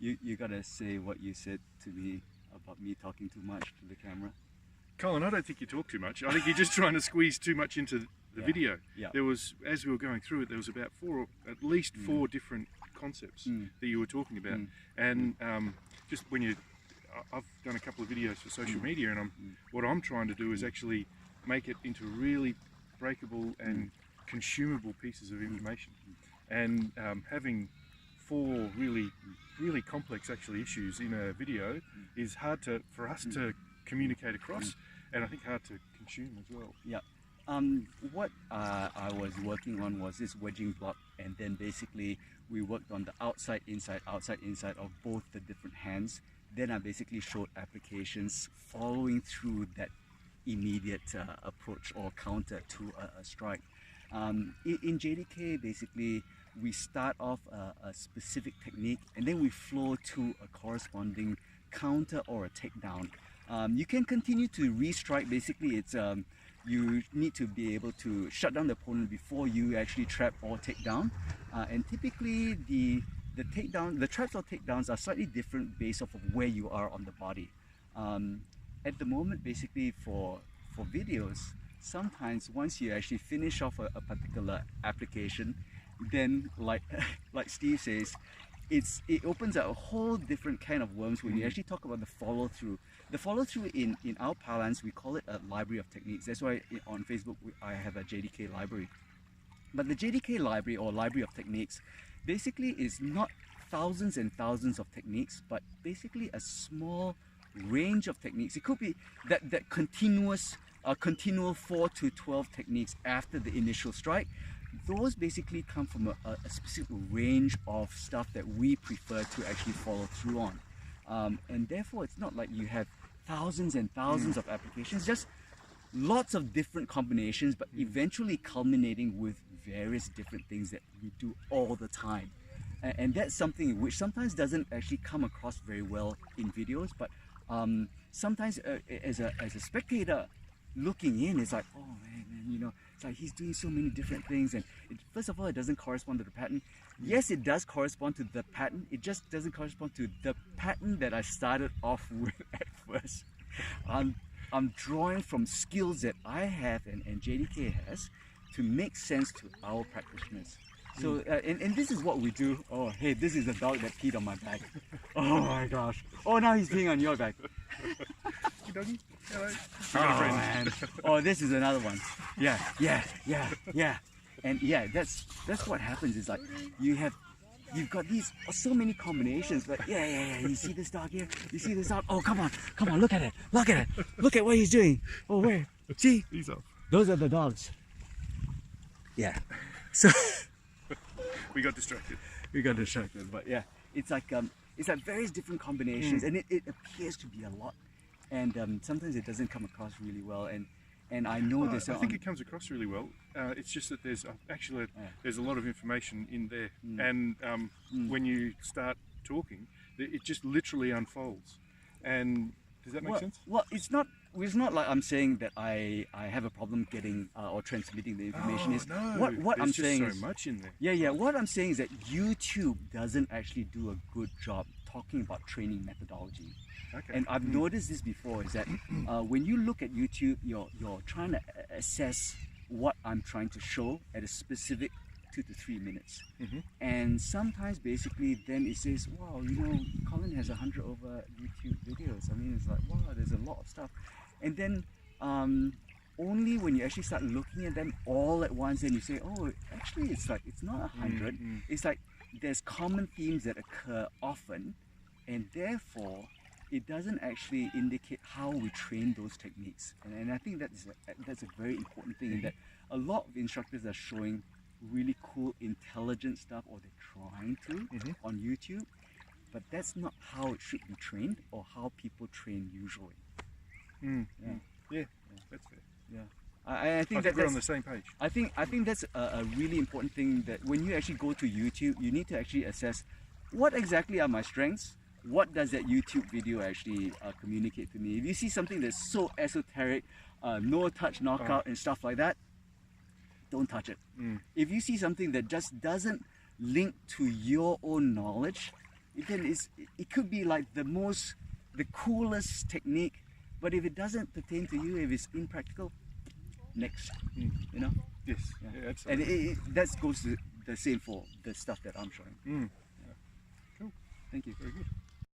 you gotta say what you said to me about me talking too much to the camera. Colin, I don't think you talk too much. I think you're just trying to squeeze too much into the video. Yeah. There was, as we were going through it, there was about at least four different concepts that you were talking about. And just when I've done a couple of videos for social media, and what I'm trying to do is actually make it into really breakable and consumable pieces of information. And having four really complex actually issues in a video is hard for us to communicate across, and I think hard to consume as well. Yeah. What I was working on was this wedging block, and then basically we worked on the outside, inside of both the different hands. Then I basically showed applications following through that immediate approach or counter to a strike. In JDK, basically we start off a specific technique, and then we flow to a corresponding counter or a takedown. You can continue to restrike. Basically, it's you need to be able to shut down the opponent before you actually trap or take down. And typically, the traps or takedowns are slightly different based off of where you are on the body. At the moment, basically for videos, sometimes once you actually finish off a particular application, then like Steve says, it opens up a whole different kind of worms when you actually talk about the follow-through. The follow-through in our parlance, we call it a library of techniques. That's why on Facebook I have a JDK library. But the JDK library or library of techniques basically is not thousands and thousands of techniques, but basically a small range of techniques. It could be that continual 4 to 12 techniques after the initial strike. Those basically come from a specific range of stuff that we prefer to actually follow through on. And therefore, it's not like you have thousands and thousands of applications, just lots of different combinations, but eventually culminating with various different things that we do all the time. And that's something which sometimes doesn't actually come across very well in videos, but sometimes as a spectator looking in, it's like, oh man, you know, it's like he's doing so many different things, and first of all, it doesn't correspond to the pattern. Yes, it does correspond to the pattern, it just doesn't correspond to the pattern that I started off with at first. I'm drawing from skills that I have and JDK has to make sense to our practitioners. So, and this is what we do. Oh, hey, this is the dog that peed on my back. Oh my gosh. Oh, now he's peeing on your back. Hey, doggy. Hello. Oh, man. Oh, this is another one. Yeah. And yeah, that's what happens. Is like you've got these so many combinations, but yeah. You see this dog here? You see this dog? Oh, come on, look at it. Look at what he's doing. Oh, where? See? He's off. Those are the dogs. Yeah. So we got distracted, but yeah, it's like various different combinations, and it appears to be a lot, and sometimes it doesn't come across really well, and I know this. I think it comes across really well. It's just that there's there's a lot of information in there, and when you start talking, it just literally unfolds. And does that make sense? Well, it's not like I'm saying that I have a problem getting or transmitting the information. What I'm saying is so much in there. Yeah. What I'm saying is that YouTube doesn't actually do a good job talking about training methodology. Okay. And I've noticed this before, is that when you look at YouTube, you're trying to assess what I'm trying to show at a specific 2 to 3 minutes. And sometimes basically then it says, wow, you know, Colin has 100 over YouTube videos. I mean, it's like, wow, there's a lot of stuff. And then only when you actually start looking at them all at once, then you say, oh, actually it's like, it's not 100. It's like there's common themes that occur often, and therefore it doesn't actually indicate how we train those techniques. And I think that's a very important thing, in that a lot of instructors are showing really cool, intelligent stuff, or they're trying to on YouTube, but that's not how it should be trained or how people train usually. Yeah, that's fair. Yeah, I think we're on the same page. I think that's a really important thing, that when you actually go to YouTube, you need to actually assess what exactly are my strengths. What does that YouTube video actually communicate to me? If you see something that's so esoteric, no touch knockout and stuff like that, don't touch it. If you see something that just doesn't link to your own knowledge, again, it could be like the coolest technique, but if it doesn't pertain to you, if it's impractical, next, you know? Yes, yeah, absolutely. And that goes to the same for the stuff that I'm showing. Cool. Thank you. Very good.